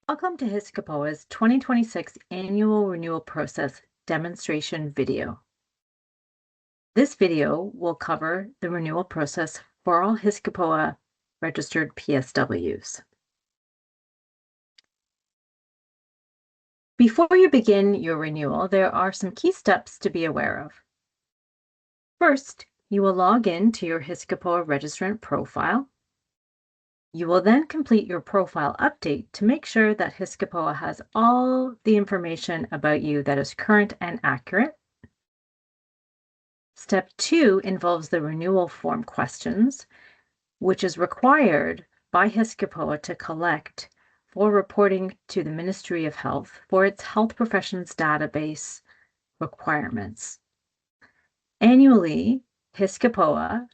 Welcome to HISCPOA's 2026 Annual Renewal Process demonstration video. This video will cover the renewal process for all HISCPOA registered PSWs. Before you begin your renewal, there are some key steps to be aware of. First, you will log in to your HISCPOA registrant profile. You will then complete your profile update to make sure that HISCPOA has all the information about you that is current and accurate. Step 2 involves the renewal form questions, which is required by HISCPOA to collect for reporting to the Ministry of Health for its health professions database requirements. Annually, HISCPOA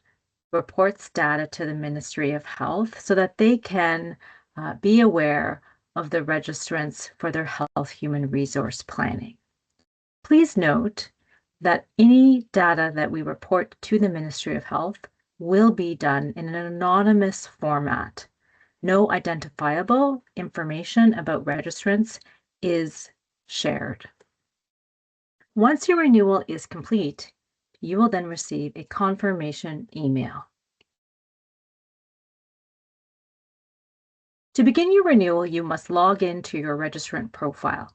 reports data to the Ministry of Health so that they can be aware of the registrants for their health human resource planning. Please note that any data that we report to the Ministry of Health will be done in an anonymous format. No identifiable information about registrants is shared. Once your renewal is complete, you will then receive a confirmation email. To begin your renewal, you must log into your registrant profile.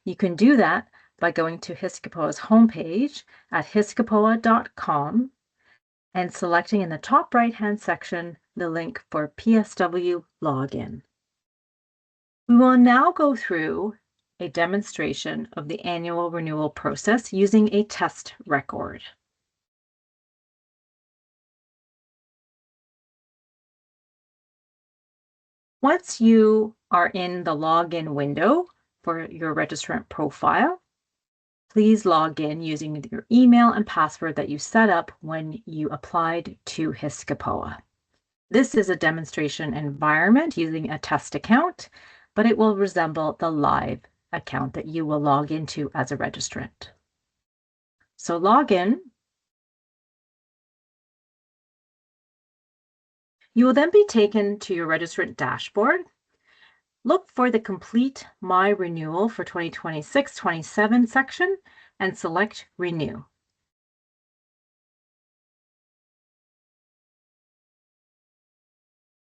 You can do that by going to HISCPOA's homepage at hiscpoa.com and selecting in the top right-hand section the link for PSW login. We will now go through a demonstration of the annual renewal process using a test record. Once you are in the login window for your registrant profile, please log in using your email and password that you set up when you applied to HISCPOA. This is a demonstration environment using a test account, but it will resemble the live account that you will log into as a registrant. So log in. You will then be taken to your registrant dashboard. Look for the Complete My Renewal for 2026-27 section and select Renew.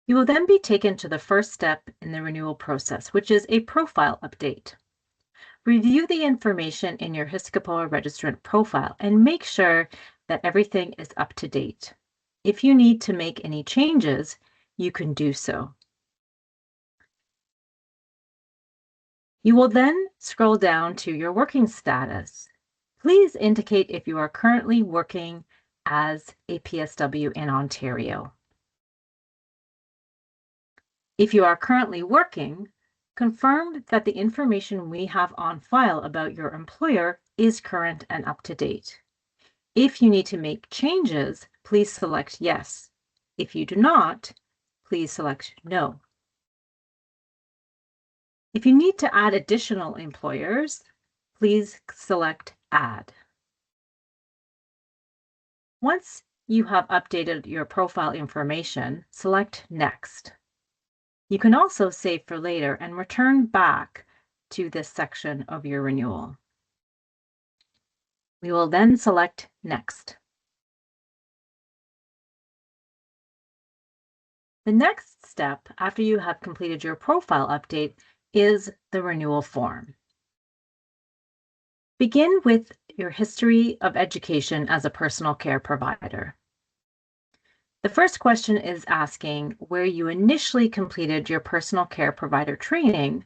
You will then be taken to the first step in the renewal process, which is a profile update. Review the information in your HISCPOA registrant profile and make sure that everything is up to date. If you need to make any changes, you can do so. You will then scroll down to your working status. Please indicate if you are currently working as a PSW in Ontario. If you are currently working, confirm that the information we have on file about your employer is current and up to date. If you need to make changes, please select yes. If you do not, please select no. If you need to add additional employers, please select add. Once you have updated your profile information, select next. You can also save for later and return back to this section of your renewal. We will then select next. The next step after you have completed your profile update is the renewal form. Begin with your history of education as a personal care provider. The first question is asking where you initially completed your personal care provider training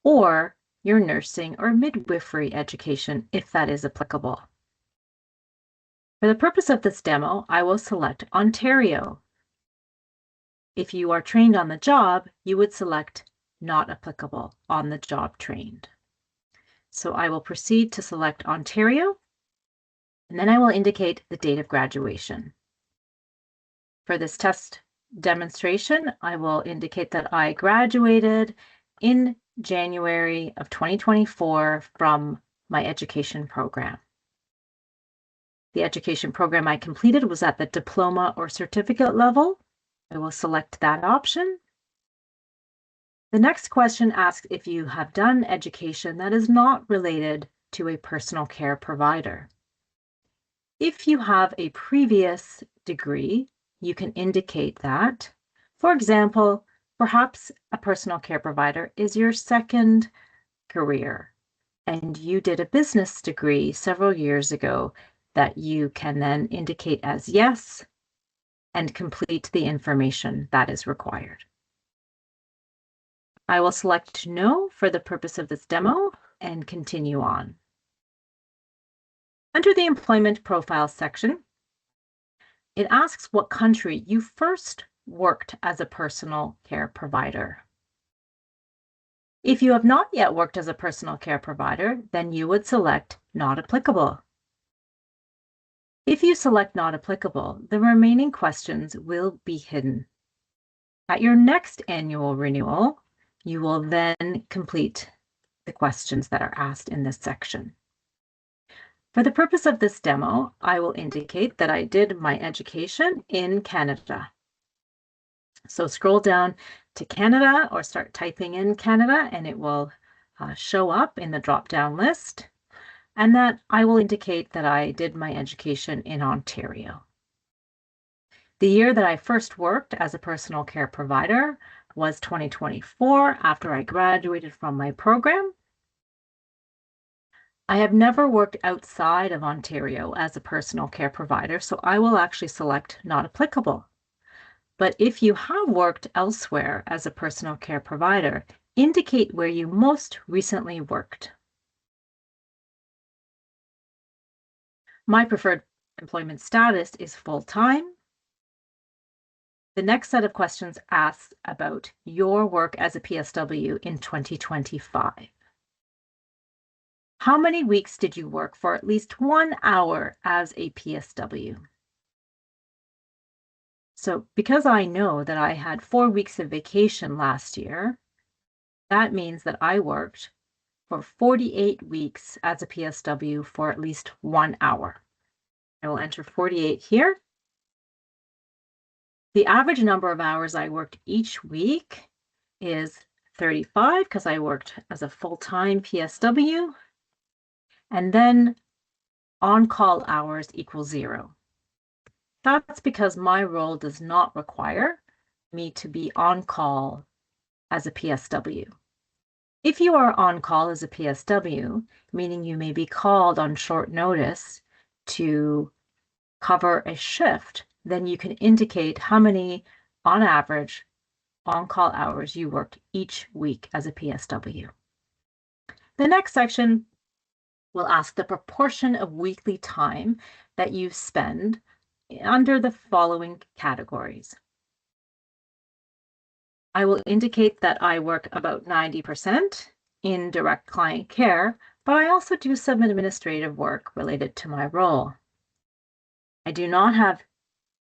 or your nursing or midwifery education, if that is applicable. For the purpose of this demo, I will select Ontario. If you are trained on the job, you would select not applicable, on the job trained. So I will proceed to select Ontario, and then I will indicate the date of graduation. For this test demonstration, I will indicate that I graduated in January of 2024 from my education program. The education program I completed was at the diploma or certificate level. I will select that option. The next question asks if you have done education that is not related to a personal care provider. If you have a previous degree, you can indicate that. For example, perhaps a personal care provider is your second career, and you did a business degree several years ago that you can then indicate as yes and complete the information that is required. I will select no for the purpose of this demo and continue on. Under the employment profile section, it asks what country you first worked as a personal care provider. If you have not yet worked as a personal care provider, then you would select not applicable. If you select not applicable, the remaining questions will be hidden. At your next annual renewal, you will then complete the questions that are asked in this section. For the purpose of this demo, I will indicate that I did my education in Canada. So scroll down to Canada or start typing in Canada and it will show up in the drop-down list, and that I will indicate that I did my education in Ontario. The year that I first worked as a personal care provider was 2024 after I graduated from my program. I have never worked outside of Ontario as a personal care provider, so I will actually select not applicable. But if you have worked elsewhere as a personal care provider, indicate where you most recently worked. My preferred employment status is full-time. The next set of questions asks about your work as a PSW in 2025. How many weeks did you work for at least 1 hour as a PSW? So because I know that I had 4 weeks of vacation last year, that means that I worked for 48 weeks as a PSW for at least 1 hour. I will enter 48 here. The average number of hours I worked each week is 35 because I worked as a full-time PSW. And then on-call hours equals 0. That's because my role does not require me to be on call as a PSW. If you are on call as a PSW, meaning you may be called on short notice to cover a shift, then you can indicate how many, on average, on-call hours you worked each week as a PSW. The next section will ask the proportion of weekly time that you spend under the following categories. I will indicate that I work about 90% in direct client care, but I also do some administrative work related to my role. I do not have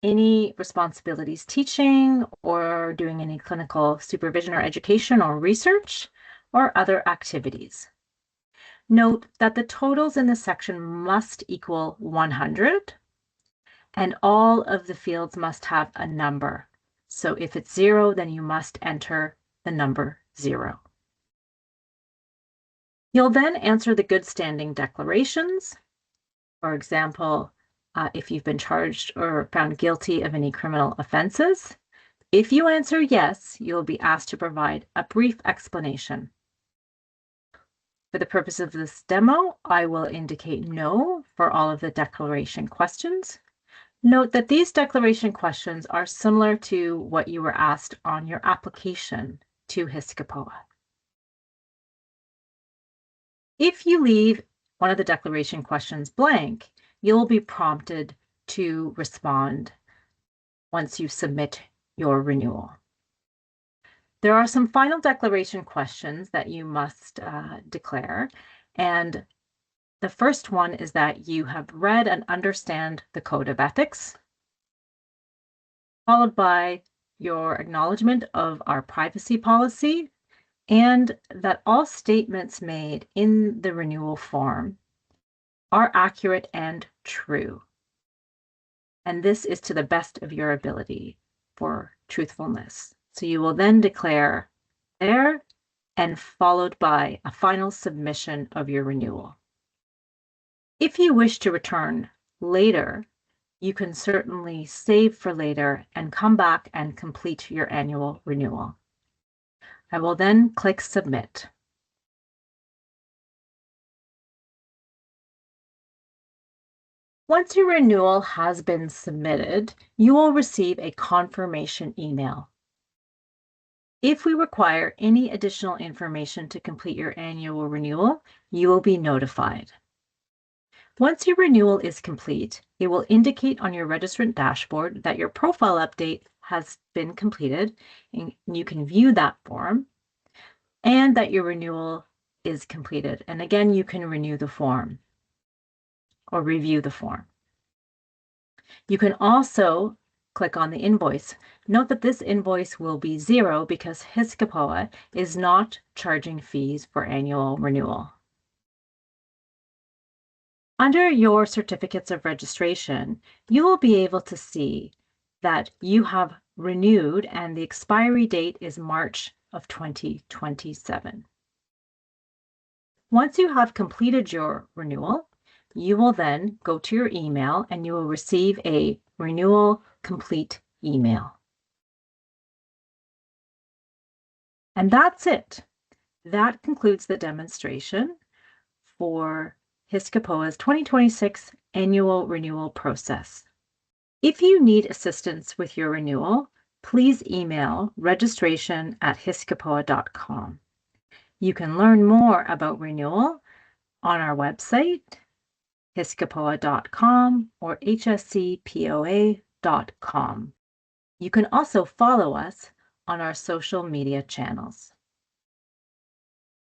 any responsibilities teaching or doing any clinical supervision or education or research or other activities. Note that the totals in this section must equal 100, and all of the fields must have a number. So if it's 0, then you must enter the number 0. You'll then answer the good standing declarations. For example, if you've been charged or found guilty of any criminal offenses. If you answer yes, you'll be asked to provide a brief explanation. For the purpose of this demo, I will indicate no for all of the declaration questions. Note that these declaration questions are similar to what you were asked on your application to HISCPOA. If you leave one of the declaration questions blank, you'll be prompted to respond once you submit your renewal. There are some final declaration questions that you must declare, and the first one is that you have read and understand the Code of Ethics, followed by your acknowledgement of our privacy policy, and that all statements made in the renewal form are accurate and true. And this is to the best of your ability for truthfulness. So you will then declare there and followed by a final submission of your renewal. If you wish to return later, you can certainly save for later and come back and complete your annual renewal. I will then click Submit. Once your renewal has been submitted, you will receive a confirmation email. If we require any additional information to complete your annual renewal, you will be notified. Once your renewal is complete, it will indicate on your registrant dashboard that your profile update has been completed, and you can view that form, and that your renewal is completed. And again, you can renew the form or review the form. You can also click on the invoice. Note that this invoice will be zero because Hiskapoa is not charging fees for annual renewal. Under your certificates of registration, you will be able to see that you have renewed and the expiry date is March of 2027. Once you have completed your renewal, you will then go to your email and you will receive a renewal complete email. And that's it. That concludes the demonstration for Hiskapoa's 2026 annual renewal process. If you need assistance with your renewal, please email registration@hiskapoa.com. You can learn more about renewal on our website, hiskapoa.com or hscpoa.com. You can also follow us on our social media channels.